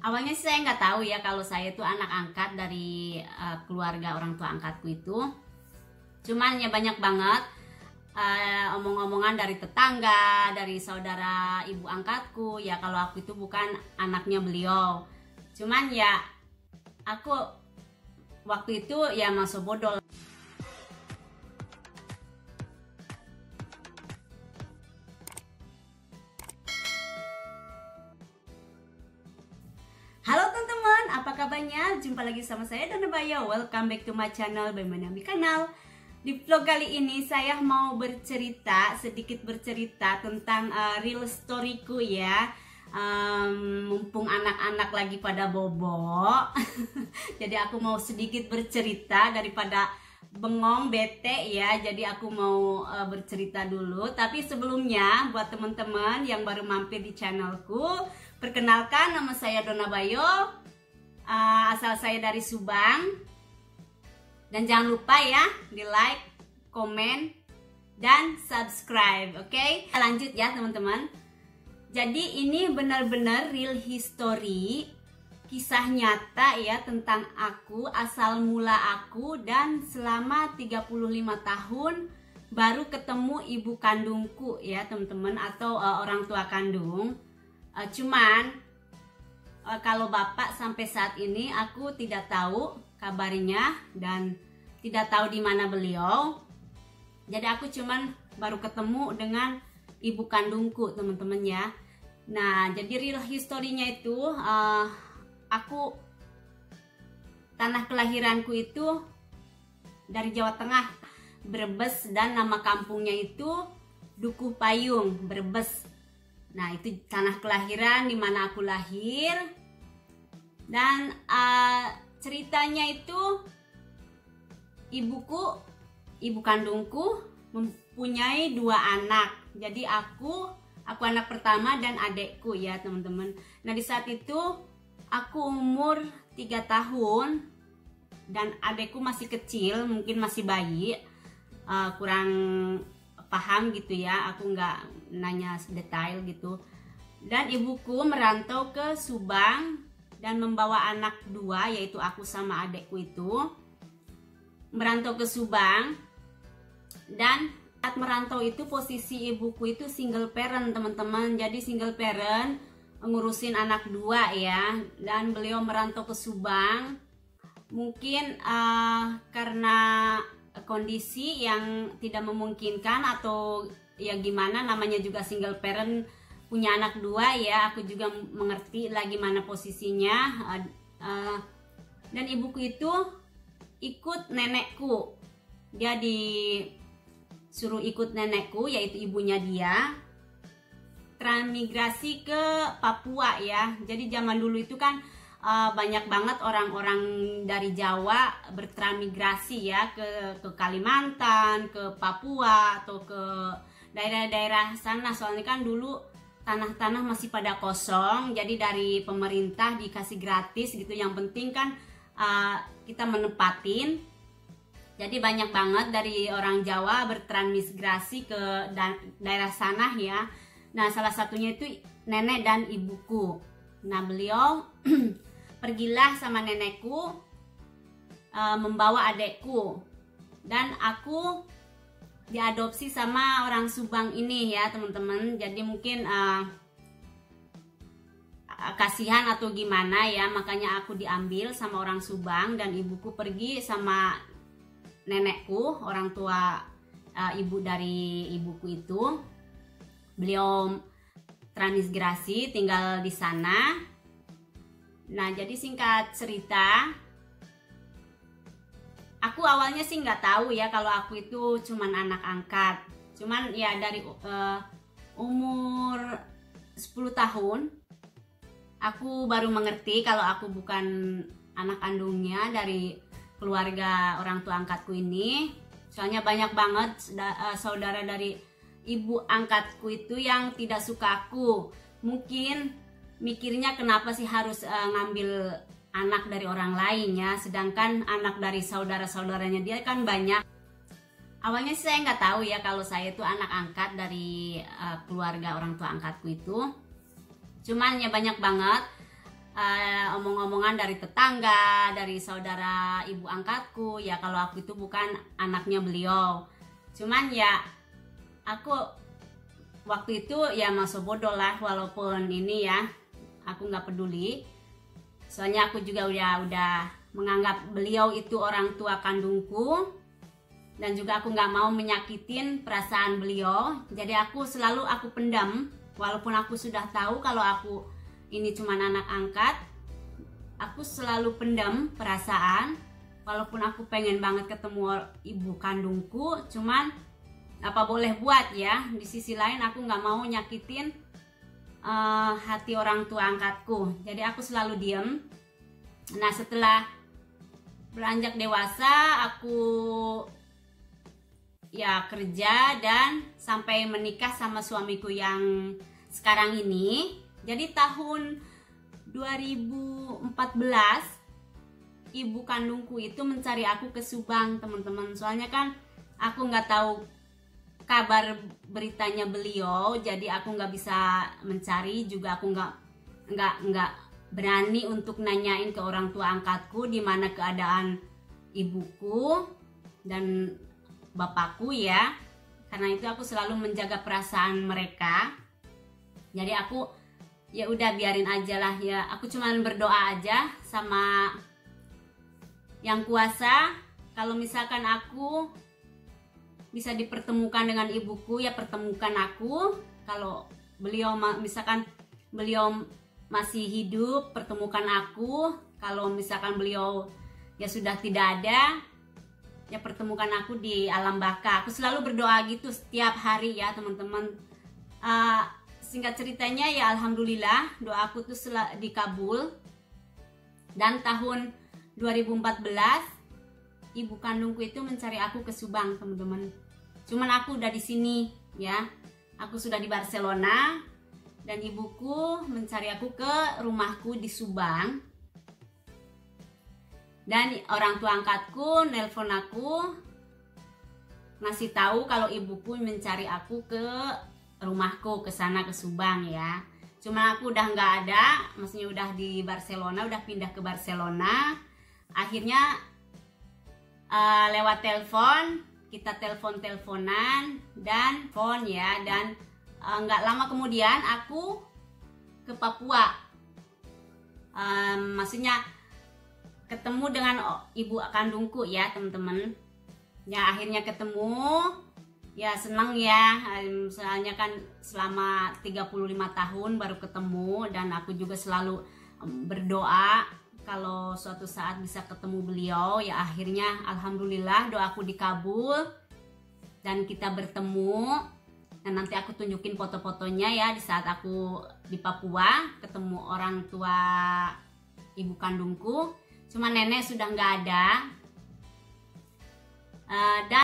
Awalnya sih saya nggak tahu ya kalau saya itu anak angkat dari keluarga orang tua angkatku itu. Cuman ya banyak banget omong-omongan dari tetangga, dari saudara ibu angkatku ya kalau aku itu bukan anaknya beliau. Cuman ya aku waktu itu ya masuk bodoh. Halo teman-teman, apa kabarnya? Jumpa lagi sama saya Donna Bayo. Welcome back to my channel, Baymanami Kanal. Di vlog kali ini saya mau sedikit bercerita tentang real storyku ya. Mumpung anak-anak lagi pada bobo, jadi aku mau sedikit bercerita daripada bengong bete ya. Jadi aku mau bercerita dulu. Tapi sebelumnya buat teman-teman yang baru mampir di channelku, perkenalkan, nama saya Donna Bayo, asal saya dari Subang. Dan jangan lupa ya di like, komen, dan subscribe, oke? Lanjut ya teman-teman. Jadi ini benar-benar real history, kisah nyata ya tentang aku, asal mula aku, dan selama 35 tahun baru ketemu ibu kandungku ya teman-teman, atau orang tua kandung. Cuman kalau bapak sampai saat ini aku tidak tahu kabarnya dan tidak tahu di mana beliau. Jadi aku cuman baru ketemu dengan ibu kandungku teman-teman ya. Nah jadi real historinya itu aku, tanah kelahiranku itu dari Jawa Tengah, Brebes, dan nama kampungnya itu Dukuh Payung, Brebes. Nah itu tanah kelahiran di mana aku lahir. Dan ceritanya itu ibu kandungku mempunyai 2 anak. Jadi aku anak pertama dan adekku ya teman-teman. Nah di saat itu aku umur 3 tahun dan adekku masih kecil, mungkin masih bayi, kurang paham gitu ya, aku nggak nanya detail gitu. Dan ibuku merantau ke Subang dan membawa anak 2, yaitu aku sama adekku itu merantau ke Subang. Dan saat merantau itu posisi ibuku itu single parent teman-teman. Jadi single parent, ngurusin anak 2 ya. Dan beliau merantau ke Subang mungkin karena kondisi yang tidak memungkinkan, atau ya gimana, namanya juga single parent, punya anak 2 ya. Aku juga mengerti lah gimana posisinya. Dan ibuku itu ikut nenekku. Dia disuruh ikut nenekku, yaitu ibunya dia, transmigrasi ke Papua ya. Jadi zaman dulu itu kan banyak banget orang-orang dari Jawa bertransmigrasi ya ke Kalimantan, ke Papua, atau ke daerah-daerah sana. Soalnya kan dulu tanah-tanah masih pada kosong, jadi dari pemerintah dikasih gratis gitu. Yang penting kan kita menempatin. Jadi banyak banget dari orang Jawa bertransmigrasi ke daerah sana ya. Nah salah satunya itu nenek dan ibuku. Nah beliau pergilah sama nenekku membawa adekku, dan aku diadopsi sama orang Subang ini ya teman-teman. Jadi mungkin kasihan atau gimana ya, makanya aku diambil sama orang Subang, dan ibuku pergi sama nenekku, orang tua ibu dari ibuku itu. Beliau transmigrasi tinggal di sana. Nah jadi singkat cerita, aku awalnya sih nggak tahu ya kalau aku itu cuman anak angkat. Cuman ya dari umur 10 tahun aku baru mengerti kalau aku bukan anak kandungnya dari keluarga orang tua angkatku ini. Soalnya banyak banget saudara dari ibu angkatku itu yang tidak suka aku. Mungkin mikirnya kenapa sih harus ngambil anak dari orang lain ya, sedangkan anak dari saudara-saudaranya dia kan banyak. Awalnya sih saya nggak tahu ya kalau saya itu anak angkat dari keluarga orang tua angkatku itu. Cuman ya banyak banget omong-omongan dari tetangga, dari saudara ibu angkatku ya kalau aku itu bukan anaknya beliau. Cuman ya aku waktu itu ya masuk bodoh lah, walaupun ini ya aku nggak peduli. Soalnya aku juga udah menganggap beliau itu orang tua kandungku, dan juga aku nggak mau menyakitin perasaan beliau. Jadi aku selalu pendam, walaupun aku sudah tahu kalau aku ini cuma anak angkat, aku selalu pendam perasaan, walaupun aku pengen banget ketemu ibu kandungku. Cuman apa boleh buat ya, di sisi lain aku nggak mau nyakitin hati orang tua angkatku. Jadi aku selalu diem. Nah setelah beranjak dewasa, aku ya kerja dan sampai menikah sama suamiku yang sekarang ini. Jadi tahun 2014 ibu kandungku itu mencari aku ke Subang, teman-teman. Soalnya kan aku nggak tahu kabar beritanya beliau, jadi aku nggak bisa mencari, juga aku nggak berani untuk nanyain ke orang tua angkatku di mana keadaan ibuku dan bapakku ya. Karena itu aku selalu menjaga perasaan mereka. Jadi aku ya udah biarin aja lah ya. Aku cuman berdoa aja sama yang kuasa, kalau misalkan aku bisa dipertemukan dengan ibuku ya pertemukan aku. Kalau beliau misalkan beliau masih hidup, pertemukan aku. Kalau misalkan beliau ya sudah tidak ada, ya pertemukan aku di alam baka. Aku selalu berdoa gitu setiap hari ya teman-teman. Singkat ceritanya ya alhamdulillah doaku tuh dikabul. Dan tahun 2014 ibu kandungku itu mencari aku ke Subang, teman-teman. Cuman aku udah di sini ya. Aku sudah di Barcelona dan ibuku mencari aku ke rumahku di Subang. Dan orang tua angkatku nelpon aku ngasih tahu kalau ibuku mencari aku ke rumahku, ke sana ke Subang ya. Cuma aku udah nggak ada, maksudnya udah di Barcelona, udah pindah ke Barcelona. Akhirnya lewat telepon, kita teleponan dan phone ya. Dan nggak lama kemudian aku ke Papua. Maksudnya ketemu dengan ibu kandungku ya teman-teman. Ya akhirnya ketemu, ya senang ya. Soalnya kan selama 35 tahun baru ketemu, dan aku juga selalu berdoa kalau suatu saat bisa ketemu beliau. Ya akhirnya alhamdulillah doaku dikabul dan kita bertemu. Dan nanti aku tunjukin foto-fotonya ya di saat aku di Papua ketemu orang tua ibu kandungku. Cuma nenek sudah nggak ada. Dan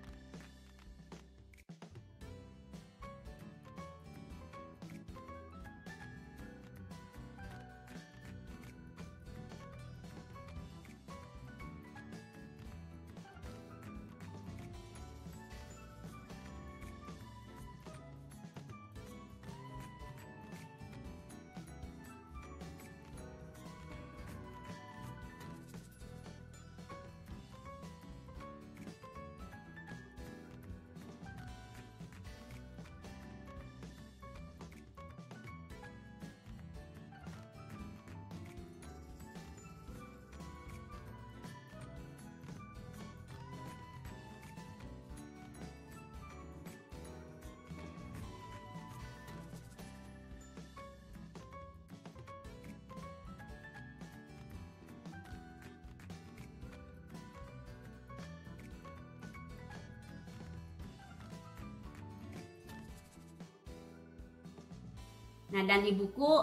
dan ibuku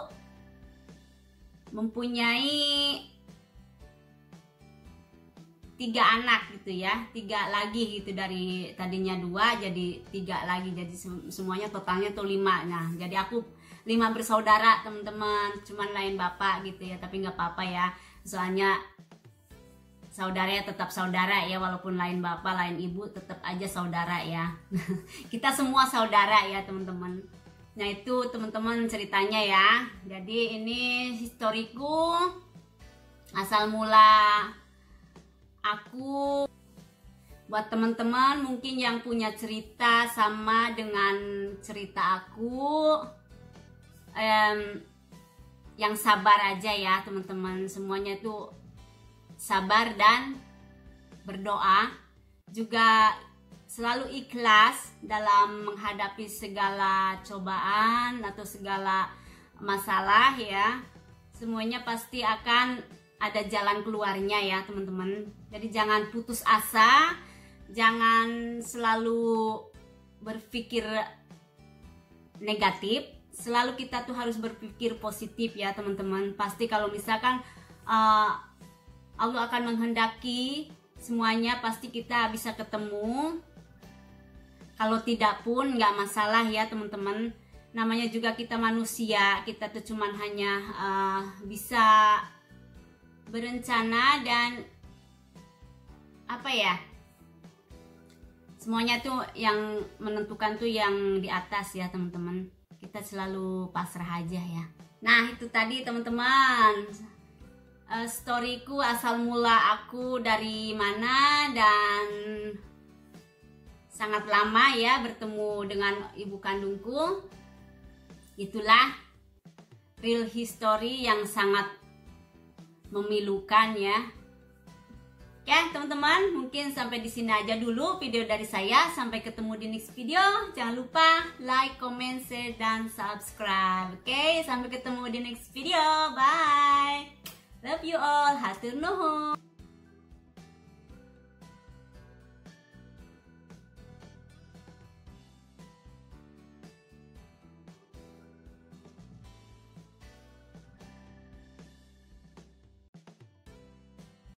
mempunyai 3 anak gitu ya, 3 lagi gitu, dari tadinya 2 jadi 3 lagi, jadi semuanya totalnya tuh 5. Nah jadi aku 5 bersaudara teman-teman, cuman lain bapak gitu ya, tapi nggak apa-apa ya, soalnya saudara ya tetap saudara ya, walaupun lain bapak lain ibu tetap aja saudara ya. Kita semua saudara ya teman-teman. Nah itu teman-teman ceritanya ya. Jadi ini historiku, asal mula aku. Buat teman-teman mungkin yang punya cerita sama dengan cerita aku, yang sabar aja ya teman-teman. Semuanya tuh sabar dan berdoa, juga selalu ikhlas dalam menghadapi segala cobaan atau segala masalah ya. Semuanya pasti akan ada jalan keluarnya ya teman-teman. Jadi jangan putus asa, jangan selalu berpikir negatif. Selalu kita tuh harus berpikir positif ya teman-teman. Pasti kalau misalkan Allah akan menghendaki, semuanya pasti kita bisa ketemu. Kalau tidak pun nggak masalah ya teman-teman. Namanya juga kita manusia, kita tuh cuman hanya bisa berencana dan apa ya, semuanya tuh yang menentukan tuh yang di atas ya teman-teman. Kita selalu pasrah aja ya. Nah itu tadi teman-teman, storyku asal mula aku dari mana, dan sangat lama ya bertemu dengan ibu kandungku. Itulah real history yang sangat memilukan ya. Oke teman-teman, mungkin sampai di sini aja dulu video dari saya. Sampai ketemu di next video. Jangan lupa like, comment, share, dan subscribe. Oke, sampai ketemu di next video. Bye. Love you all. Hatur nuhun.